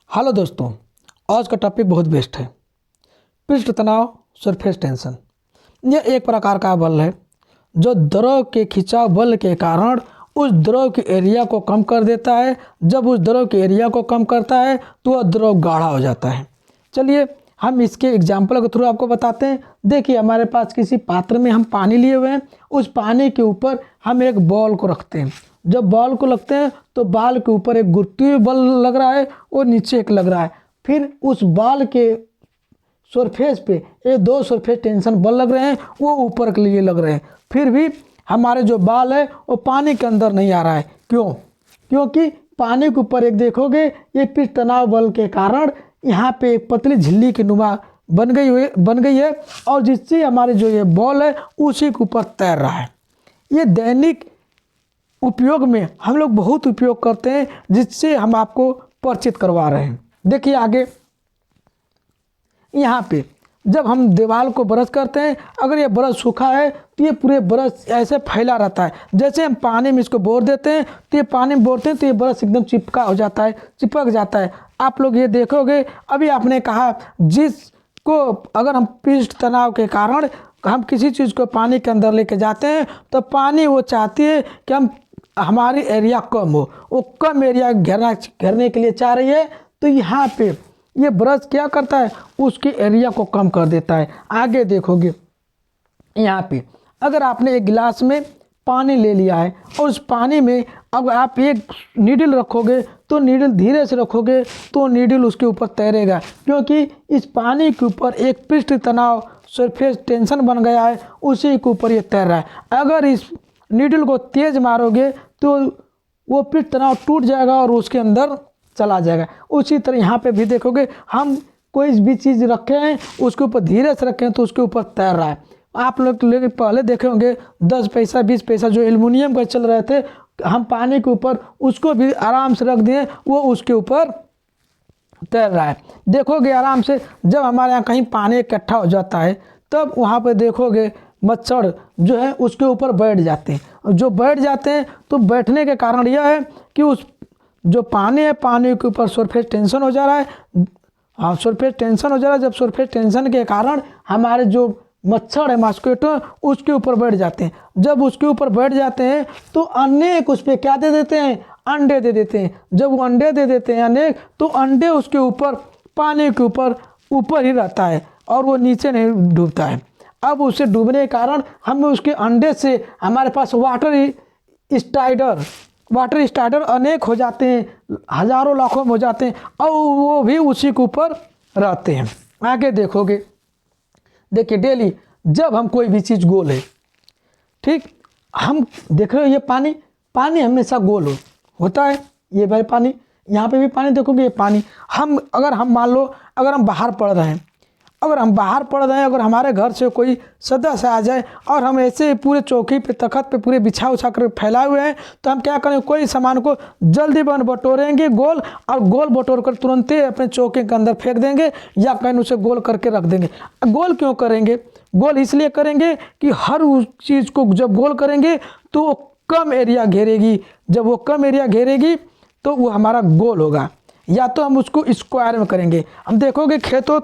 Hello दोस्तों, आज का टॉपिक बहुत बेस्ट है। पृष्ठ तनाव, सरफेस टेंशन। यह एक प्रकार का बल है जो द्रव के खिंचाव बल के कारण उस द्रव के एरिया को कम कर देता है। जब उस द्रव के एरिया को कम करता है तो वह द्रव गाढ़ा हो जाता है। चलिए हम इसके एग्जाम्पल के थ्रू आपको बताते हैं। देखिए, हमारे पास किसी पात्र में हम पानी लिए हुए हैं। उस पानी के ऊपर हम एक बॉल को रखते हैं। जब बॉल को लगते हैं तो बॉल के ऊपर एक गुरुत्वीय बल लग रहा है और नीचे एक लग रहा है। फिर उस बॉल के सरफेस पे ये दो सरफेस टेंशन बल लग रहे हैं, वो ऊपर के लिए लग रहे हैं। फिर भी हमारे जो बॉल है वो पानी के अंदर नहीं आ रहा है। क्यों? क्योंकि पानी के ऊपर एक देखोगे, ये पृष्ठ तनाव बल के कारण यहाँ पे एक पतली झिल्ली की नुमा बन गई है और जिससे हमारे जो ये बॉल है उसी के ऊपर तैर रहा है। ये दैनिक उपयोग में हम लोग बहुत उपयोग करते हैं, जिससे हम आपको परिचित करवा रहे हैं। देखिए आगे यहाँ पे जब हम दीवार को ब्रश करते हैं, अगर ये ब्रश सूखा है तो ये पूरे ब्रश ऐसे फैला रहता है। जैसे हम पानी में इसको बोर देते हैं तो ये पानी में बोरते हैं तो ये ब्रश एकदम चिपका हो जाता है, चिपक जाता है। आप लोग ये देखोगे, अभी आपने कहा जिसको अगर हम पृष्ठ तनाव के कारण हम किसी चीज़ को पानी के अंदर लेके जाते हैं तो पानी वो चाहती है कि हम हमारी एरिया कम हो, वो कम एरिया घेरने के लिए चाह रही है। तो यहाँ पे ये ब्रश क्या करता है, उसके एरिया को कम कर देता है। आगे देखोगे यहाँ पे अगर आपने एक गिलास में पानी ले लिया है और उस पानी में अब आप एक नीडल रखोगे तो नीडल धीरे से रखोगे तो नीडल उसके ऊपर तैरेगा, क्योंकि इस पानी के ऊपर एक पृष्ठ तनाव सरफेस टेंशन बन गया है, उसी के ऊपर ये तैर रहा है। अगर इस नीडल को तेज मारोगे तो वो पृष्ठ तनाव टूट जाएगा और उसके अंदर चला जाएगा। उसी तरह यहाँ पे भी देखोगे, हम कोई भी चीज़ रखे हैं उसके ऊपर धीरे से रखें तो उसके ऊपर तैर रहा है। आप लोग पहले देखे होंगे 10 पैसा 20 पैसा जो एल्युमिनियम का चल रहे थे, हम पानी के ऊपर उसको भी आराम से रख दिए, वो उसके ऊपर तैर रहा है। देखोगे आराम से जब हमारे यहाँ कहीं पानी इकट्ठा हो जाता है तब वहाँ पे देखोगे मच्छर जो है उसके ऊपर बैठ जाते हैं। जो बैठ जाते हैं तो बैठने के कारण यह है कि उस जो पानी है, पानी के ऊपर सरफेस टेंशन हो जा रहा है। हाँ, सरफेस टेंशन हो जा रहा है। जब सरफेस टेंशन के कारण हमारे जो मच्छर है, मॉस्किटो, उसके ऊपर बैठ जाते हैं। जब उसके ऊपर बैठ जाते हैं तो अनेक उस पर क्या दे देते हैं, अंडे दे देते हैं। जब वो अंडे दे देते हैं अनेक, तो अंडे उसके ऊपर पानी के ऊपर ही रहता है और वो नीचे नहीं डूबता है। अब उसे डूबने के कारण हमें उसके अंडे से हमारे पास वाटर स्टाइडर अनेक हो जाते हैं, हजारों लाखों में हो जाते हैं और वो भी उसी के ऊपर रहते हैं। आगे देखोगे, देखिए डेली जब हम कोई भी चीज़ गोल है, ठीक, हम देख रहे हो ये पानी हमेशा गोल होता है। ये भाई पानी, यहाँ पे भी पानी देखोगे, ये पानी अगर हम मान लो अगर हम बाहर पढ़ रहे हैं, अगर हमारे घर से कोई सदस्य आ जाए और हम ऐसे पूरे चौकी पे तखत पे पूरे बिछा उछा कर फैलाए हुए हैं, तो हम क्या करेंगे, कोई सामान को जल्दी बटोरेंगे गोल और गोल बटोर कर तुरंत ही अपने चौके के अंदर फेंक देंगे या कहीं उसे गोल करके रख देंगे। गोल क्यों करेंगे? गोल इसलिए करेंगे कि हर उस चीज़ को जब गोल करेंगे तो वो कम एरिया घेरेगी। जब वो कम एरिया घेरेगी तो वो हमारा गोल होगा। या तो हम उसको स्क्वायर में करेंगे। हम देखोगे खेतों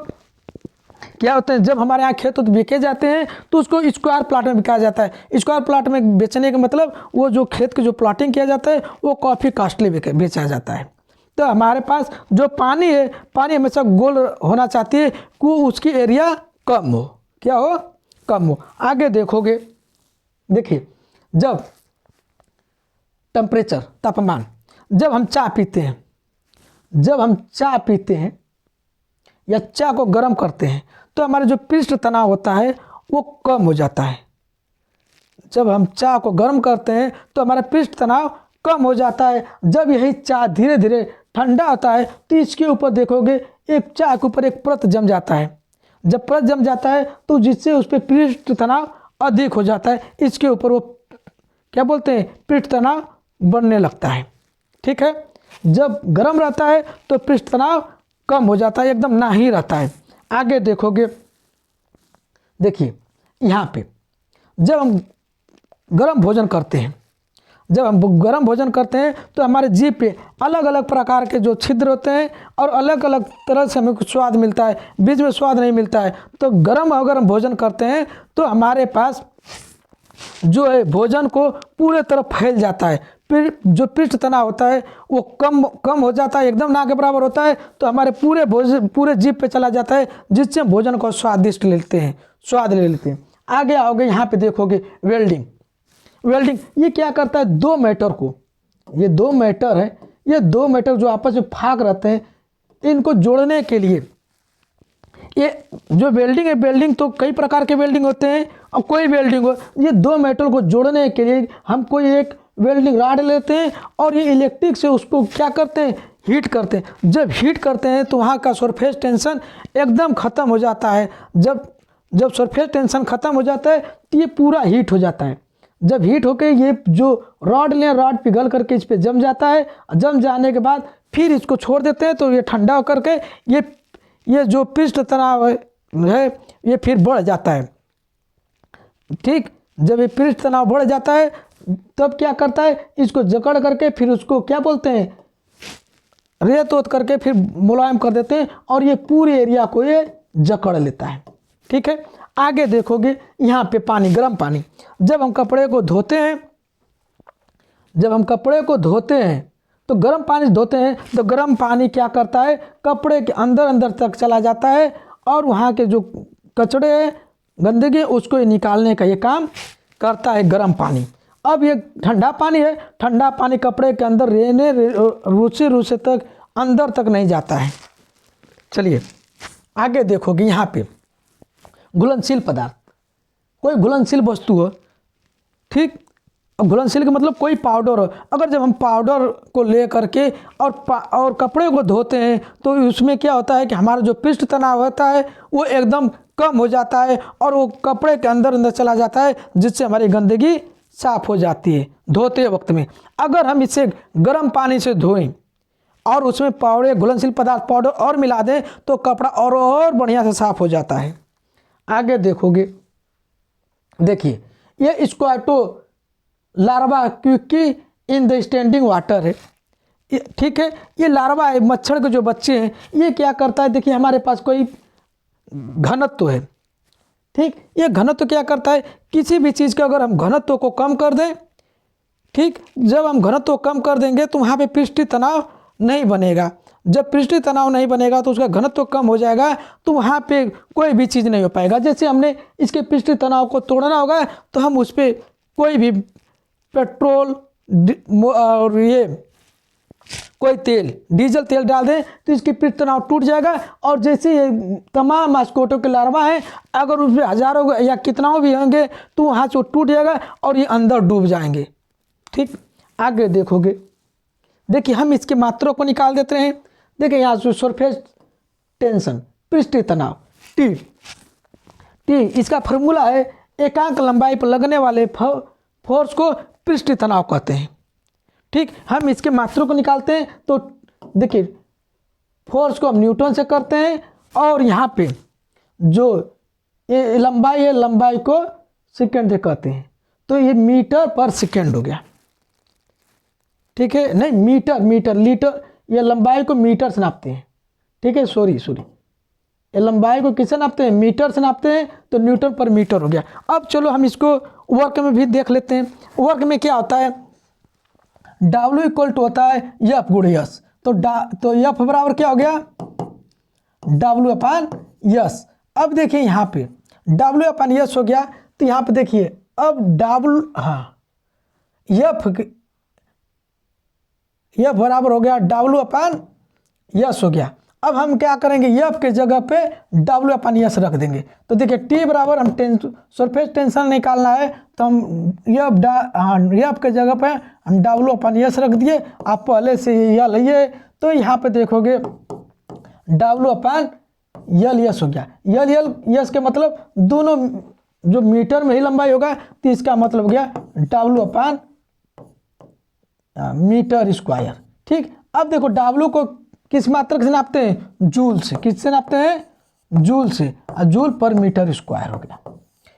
क्या होता है, जब हमारे यहाँ खेत बेचे जाते हैं तो उसको स्क्वायर प्लाट में बिका जाता है। स्क्वायर प्लाट में बेचने का मतलब वो जो खेत की जो प्लाटिंग किया जाता है वो काफ़ी कॉस्टली बेचा जाता है। तो हमारे पास जो पानी है, पानी हमेशा गोल होना चाहती है कि वो उसकी एरिया कम हो, क्या हो, कम हो। आगे देखोगे, देखिए जब टेम्परेचर, तापमान, जब हम चाय पीते हैं या चाय को गर्म करते हैं तो हमारा जो पृष्ठ तनाव होता है वो कम हो जाता है। जब हम चाय को गर्म करते हैं तो हमारा पृष्ठ तनाव कम हो जाता है। जब यही चाय धीरे धीरे ठंडा होता है तो इसके ऊपर देखोगे एक चाय के ऊपर एक परत जम जाता है। जब परत जम जाता है तो जिससे उस पर पृष्ठ तनाव अधिक हो जाता है, इसके ऊपर वो क्या बोलते हैं, पृष्ठ तनाव बनने लगता है। ठीक है, जब गर्म रहता है तो पृष्ठ तनाव कम हो जाता है, एकदम ना ही रहता है। आगे देखोगे, देखिए यहाँ पे जब हम गर्म भोजन करते हैं, जब हम गर्म भोजन करते हैं तो हमारे जीभ पे अलग अलग प्रकार के जो छिद्र होते हैं और अलग अलग तरह से हमें कुछ स्वाद मिलता है, बीच में स्वाद नहीं मिलता है। तो गर्म अगर हम भोजन करते हैं तो हमारे पास जो है भोजन को पूरे तरफ फैल जाता है, फिर जो पृष्ठ तनाव होता है वो कम हो जाता है, एकदम ना के बराबर होता है। तो हमारे पूरे जीभ पे चला जाता है, जिससे हम भोजन को स्वादिष्ट लेते हैं, स्वाद ले लेते हैं। आगे आओगे यहाँ पे देखोगे वेल्डिंग। वेल्डिंग ये क्या करता है, दो मैटर को, ये दो मैटर है, ये दो मैटर जो आपस में फाक रहते हैं, इनको जोड़ने के लिए ये जो वेल्डिंग है, वेल्डिंग तो कई प्रकार के वेल्डिंग होते हैं और कोई वेल्डिंग हो, ये दो मेटल को जोड़ने के लिए हम कोई एक वेल्डिंग रॉड लेते हैं और ये इलेक्ट्रिक से उसको क्या करते हैं, हीट करते हैं। जब हीट करते हैं तो वहाँ का सरफेस टेंशन एकदम ख़त्म हो जाता है। जब सरफेस टेंशन ख़त्म हो जाता है तो ये पूरा हीट हो जाता है। जब हीट होकर ये जो रॉड लें, रॉड पिघल करके इस पर जम जाता है, जम जाने के बाद फिर इसको छोड़ देते हैं तो ये ठंडा होकर के ये जो पृष्ठ तनाव है ये फिर बढ़ जाता है। ठीक, जब ये पृष्ठ तनाव बढ़ जाता है तब क्या करता है, इसको जकड़ करके फिर उसको क्या बोलते हैं, रेत वोत करके फिर मुलायम कर देते हैं और ये पूरे एरिया को ये जकड़ लेता है। ठीक है, आगे देखोगे यहाँ पे पानी, गर्म पानी। जब हम कपड़े को धोते हैं तो गर्म पानी से धोते हैं तो गर्म पानी क्या करता है, कपड़े के अंदर तक चला जाता है और वहाँ के जो कचड़े हैं, गंदगी, उसको निकालने का ये काम करता है गर्म पानी। अब ये ठंडा पानी है, ठंडा पानी कपड़े के अंदर रहने रूसे तक अंदर तक नहीं जाता है। चलिए आगे देखोगे यहाँ पे घुलनशील पदार्थ, कोई घुलनशील वस्तु हो, ठीक, घुलनशील का मतलब कोई पाउडर हो। अगर जब हम पाउडर को ले करके और कपड़े को धोते हैं तो उसमें क्या होता है कि हमारा जो पृष्ठ तनाव होता है वो एकदम कम हो जाता है और वो कपड़े के अंदर चला जाता है, जिससे हमारी गंदगी साफ हो जाती है धोते वक्त में। अगर हम इसे गर्म पानी से धोएं और उसमें पाउडर, घुलनशील पदार्थ पाउडर और मिला दें तो कपड़ा और बढ़िया से साफ हो जाता है। आगे देखोगे, देखिए ये mosquito larva quickly in the standing water है। ठीक है, ये लार्वा है, मच्छर के जो बच्चे हैं, ये क्या करता है, देखिए हमारे पास कोई घनत्व है, ठीक, ये घनत्व क्या करता है, किसी भी चीज़ का अगर हम घनत्व को कम कर दें, ठीक, जब हम घनत्व कम कर देंगे तो वहाँ पे पृष्ठीय तनाव नहीं बनेगा। जब पृष्ठीय तनाव नहीं बनेगा तो उसका घनत्व कम हो जाएगा, तो वहाँ पे कोई भी चीज़ नहीं हो पाएगा। जैसे हमने इसके पृष्ठीय तनाव को तोड़ना होगा तो हम उस पर कोई भी पेट्रोल और ये कोई तेल, डीजल तेल डाल दें तो इसकी पृष्ठ तनाव टूट जाएगा। और जैसे ये तमाम मस्कीटो के लार्वा हैं, अगर उसमें हजारों या कितना भी होंगे तो वहाँ से वो टूट जाएगा और ये अंदर डूब जाएंगे। ठीक, आगे देखोगे, देखिए हम इसके मात्रा को निकाल देते हैं। देखिए यहाँ से सरफेस टेंशन, पृष्ठीय तनाव, टी इसका फॉर्मूला है, एकांक लंबाई पर लगने वाले फोर्स को पृष्ठीय तनाव कहते हैं। ठीक, हम इसके मात्रा को निकालते हैं तो देखिए फोर्स को हम न्यूटन से करते हैं और यहाँ पे जो ये लंबाई है, लंबाई को सेकेंड से कहते हैं, तो ये मीटर पर सेकेंड हो गया। ठीक है, नहीं मीटर, लीटर, ये लंबाई को मीटर से नापते हैं। ठीक है, सॉरी, ये लंबाई को किससे नापते हैं, मीटर से नापते हैं, तो न्यूटन पर मीटर हो गया। अब चलो हम इसको वर्क में भी देख लेते हैं। वर्क में क्या होता है, W इक्वल टू होता है F गुण यस, तो F बराबर क्या हो गया, W अपान यस। अब देखिए यहाँ पे W अपान यस हो गया, तो यहाँ पे देखिए अब F बराबर हो गया W अपान यस हो गया। अब हम क्या करेंगे, F के जगह पे W अपान यस रख देंगे। तो देखिए T बराबर हम सरफेस टेंशन निकालना है तो हम F के जगह पे हम W अपान यस रख दिए। आप पहले से यल है, तो यहाँ पे देखोगे W अपान यल यस हो गया। यल यस के मतलब दोनों जो मीटर में ही लंबाई होगा, तो इसका मतलब हो गया W अपान मीटर स्क्वायर। ठीक, अब देखो W को किस मात्रक से नापते हैं, जूल से। किससे नापते हैं, जूल से, और जूल पर मीटर स्क्वायर हो गया।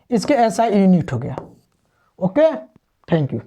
इसके SI यूनिट हो गया। Okay, thank you.